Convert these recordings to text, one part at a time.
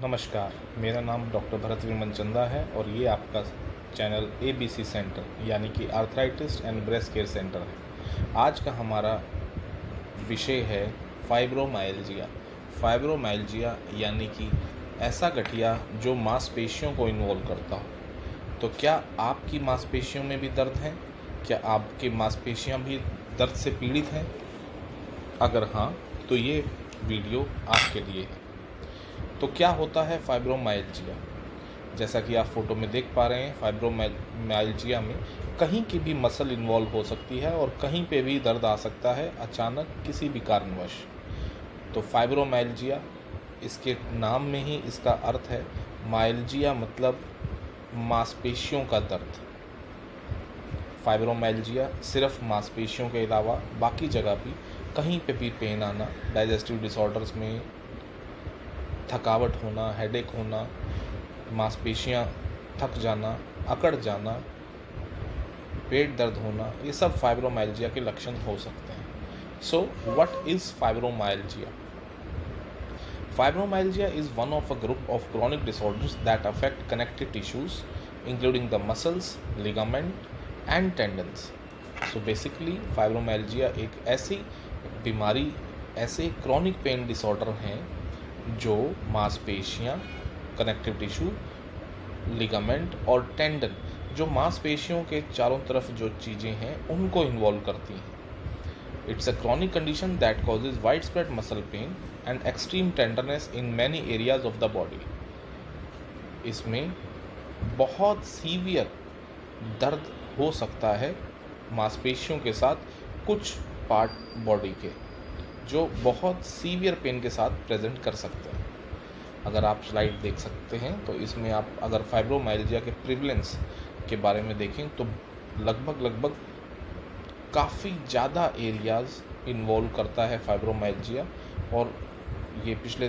नमस्कार, मेरा नाम डॉक्टर भरत मनचंदा है और ये आपका चैनल ABC सेंटर यानी कि arthritis and breast care centre है। आज का हमारा विषय है फाइब्रोमाइल्जिया। फाइब्रोमाइल्जिया यानी कि ऐसा गठिया जो मांसपेशियों को इन्वॉल्व करता हो। तो क्या आपकी मांसपेशियों में भी दर्द है? क्या आपकी मांसपेशियां भी दर्द से पीड़ित हैं? अगर हाँ, तो ये वीडियो आपके लिए है। तो क्या होता है फाइब्रोमाइल्जिया? जैसा कि आप फोटो में देख पा रहे हैं, फाइब्रोमाइल्जिया में कहीं की भी मसल इन्वॉल्व हो सकती है और कहीं पे भी दर्द आ सकता है अचानक किसी भी कारणवश। तो फाइब्रोमाइल्जिया, इसके नाम में ही इसका अर्थ है। माइल्जिया मतलब मांसपेशियों का दर्द। फाइब्रोमाइल्जिया सिर्फ मांसपेशियों के अलावा बाकी जगह भी कहीं पे भी पेन आना, डाइजेस्टिव डिसऑर्डर्स में थकावट होना, हेडेक होना, मांसपेशियां थक जाना, अकड़ जाना, पेट दर्द होना, ये सब फाइब्रोमाइल्जिया के लक्षण हो सकते हैं। So what is fibromyalgia? Fibromyalgia is one of a group of chronic disorders that affect connective tissues including the muscles, ligament and tendons. So basically fibromyalgia एक ऐसी बीमारी, ऐसे chronic pain disorder हैं जो मांसपेशियां, कनेक्टिव टिश्यू, लिगामेंट और tendon, जो मांसपेशियों के चारों तरफ जो चीज़ें हैं उनको इन्वॉल्व करती हैं। It's a chronic condition that causes widespread muscle pain and extreme tenderness in many areas of the body. इसमें बहुत सीवियर दर्द हो सकता है मांसपेशियों के साथ कुछ पार्ट बॉडी के, जो बहुत सीवियर पेन के साथ प्रेजेंट कर सकते हैं। अगर आप स्लाइड देख सकते हैं तो इसमें आप अगर फाइब्रोमाइल्जिया के प्रिवलेंस के बारे में देखें तो लगभग काफ़ी ज़्यादा एरियाज़ इन्वॉल्व करता है फाइब्रोमाइल्जिया। और ये पिछले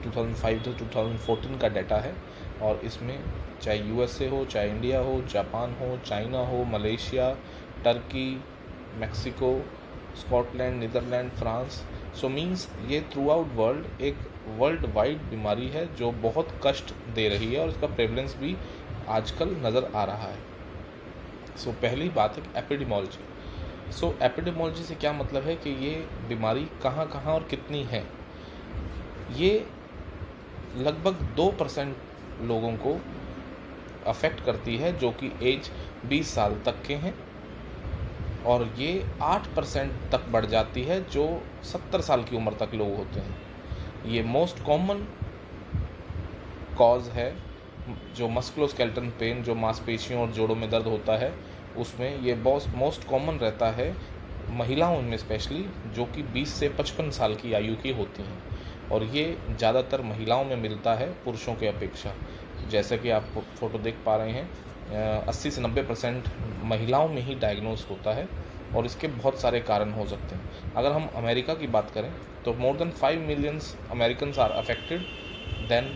2005 से 2014 का डाटा है। और इसमें चाहे USA हो, चाहे इंडिया हो, जापान हो, चाइना हो, Malaysia, Turkey, Mexico, Scotland, Netherland, France, so means ये थ्रू आउट वर्ल्ड एक वर्ल्ड वाइड बीमारी है जो बहुत कष्ट दे रही है और इसका प्रेवलेंस भी आजकल नज़र आ रहा है। सो पहली बात है एपिडेमोलॉजी। सो एपिडेमोलॉजी से क्या मतलब है कि ये बीमारी कहाँ कहाँ और कितनी है। ये लगभग 2% लोगों को अफेक्ट करती है जो कि एज 20 साल तक के हैं, और ये 8% तक बढ़ जाती है जो 70 साल की उम्र तक लोग होते हैं। ये मोस्ट कॉमन कॉज है जो मस्कुलोस्केलेटल पेन, जो मांसपेशियों और जोड़ों में दर्द होता है, उसमें ये मोस्ट कॉमन रहता है महिलाओं में स्पेशली, जो कि 20 से 55 साल की आयु की होती हैं। और ये ज़्यादातर महिलाओं में मिलता है पुरुषों के अपेक्षा। जैसे कि आप फोटो देख पा रहे हैं, 80 से 90% महिलाओं में ही डायग्नोज होता है और इसके बहुत सारे कारण हो सकते हैं। अगर हम अमेरिका की बात करें तो more than 5 million Americans are affected then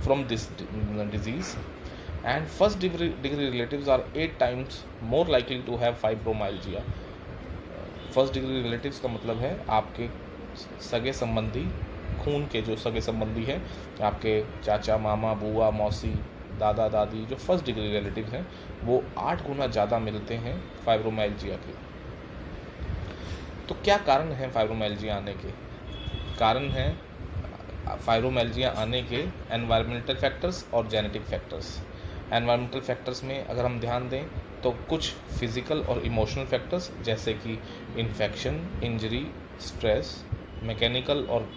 from this disease, and first degree relatives are 8 times more likely to have fibromyalgia. First degree relatives का मतलब है आपके सगे संबंधी, खून के जो सगे संबंधी हैं, आपके चाचा, मामा, बुआ, मौसी, दादा, दादी, जो फर्स्ट डिग्री रिलेटिव हैं वो 8 गुना ज़्यादा मिलते हैं फाइब्रोमाइल्जिया के। तो क्या कारण है फाइब्रोमाइल्जिया आने के? कारण हैं फाइब्रोमाइल्जिया आने के एनवायरमेंटल फैक्टर्स और जेनेटिक फैक्टर्स। एनवायरमेंटल फैक्टर्स में अगर हम ध्यान दें तो कुछ फिजिकल और इमोशनल फैक्टर्स जैसे कि इन्फेक्शन, इंजरी, स्ट्रेस, मैकेनिकल और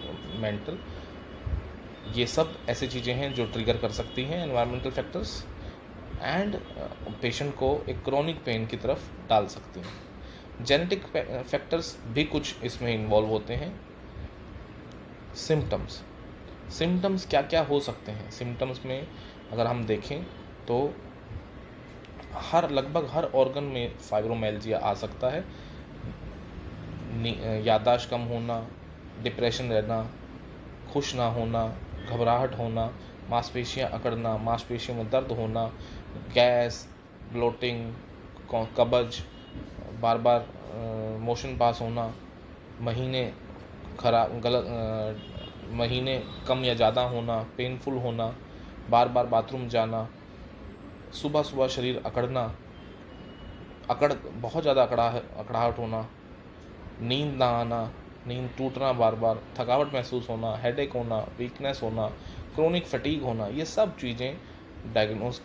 मेंटल, ये सब ऐसी चीज़ें हैं जो ट्रिगर कर सकती हैं एनवायरमेंटल फैक्टर्स, एंड पेशेंट को एक क्रोनिक पेन की तरफ डाल सकती हैं। जेनेटिक फैक्टर्स भी कुछ इसमें इन्वॉल्व होते हैं। सिम्टम्स क्या क्या हो सकते हैं? सिम्टम्स में अगर हम देखें तो लगभग हर ऑर्गन में फाइब्रोमाइल्जिया आ सकता है। याददाश्त कम होना, डिप्रेशन रहना, खुश ना होना, घबराहट होना, मांसपेशियां अकड़ना, मांसपेशियों में दर्द होना, गैस, ब्लोटिंग, कब्ज, बार बार मोशन पास होना, महीने खराब महीने कम या ज़्यादा होना, पेनफुल होना, बार बार बाथरूम जाना, सुबह सुबह शरीर अकड़ना, बहुत ज़्यादा अकड़ाहट होना, नींद ना आना, नींद टूटना, बार बार थकावट महसूस होना, हेडेक होना, वीकनेस होना, क्रोनिक फटीग होना, ये सब चीज़ें डायग्नोस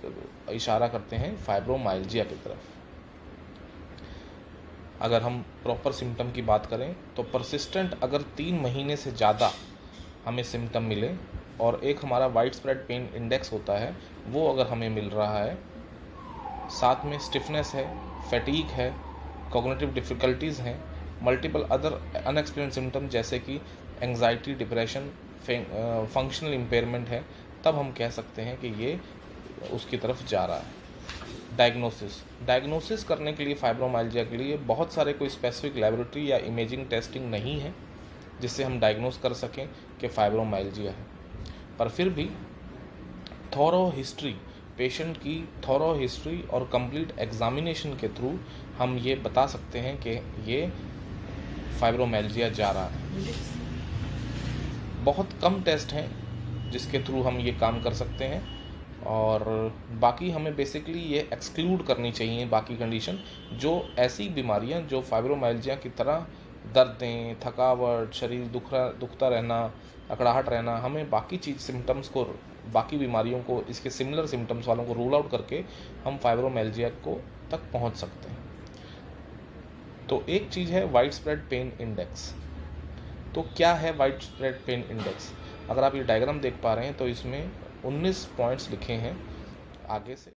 इशारा करते हैं फाइब्रोमाइल्जिया की तरफ। अगर हम प्रॉपर सिम्टम की बात करें तो परसिस्टेंट अगर 3 महीने से ज़्यादा हमें सिम्टम मिले और एक हमारा वाइड स्प्रेड पेन इंडेक्स होता है वो अगर हमें मिल रहा है, साथ में स्टिफनेस है, फैटीग है, कॉग्निटिव डिफ़िकल्टीज़ हैं, मल्टीपल अदर अनएक्सप्लेन्ड सिम्टम जैसे कि एंग्जाइटी, डिप्रेशन, फंक्शनल इम्पेयरमेंट है, तब हम कह सकते हैं कि ये उसकी तरफ जा रहा है। डायग्नोसिस करने के लिए फाइब्रोमाइल्जिया के लिए बहुत सारे कोई स्पेसिफिक लेबोरेटरी या इमेजिंग टेस्टिंग नहीं है जिससे हम डायग्नोस कर सकें कि फाइब्रोमाइल्जिया है, पर फिर भी पेशेंट की थॉरो हिस्ट्री और कंप्लीट एग्जामिनेशन के थ्रू हम ये बता सकते हैं कि ये फाइब्रोमाइल्जिया जा रहा है। बहुत कम टेस्ट हैं जिसके थ्रू हम ये काम कर सकते हैं और बाकी हमें बेसिकली ये एक्सक्लूड करनी चाहिए बाकी कंडीशन, जो ऐसी बीमारियां जो फाइब्रोमाइल्जिया की तरह दर्दें, थकावट, शरीर दुखता रहना, अकड़ाहट रहना, हमें बाकी बीमारियों को, इसके सिमिलर सिम्टम्स वालों को रूल आउट करके हम फाइब्रोमाइल्जिया को तक पहुंच सकते हैं। तो एक चीज़ है वाइड स्प्रेड पेन इंडेक्स। तो क्या है वाइड स्प्रेड पेन इंडेक्स? अगर आप ये डायग्राम देख पा रहे हैं तो इसमें 19 पॉइंट्स लिखे हैं आगे से।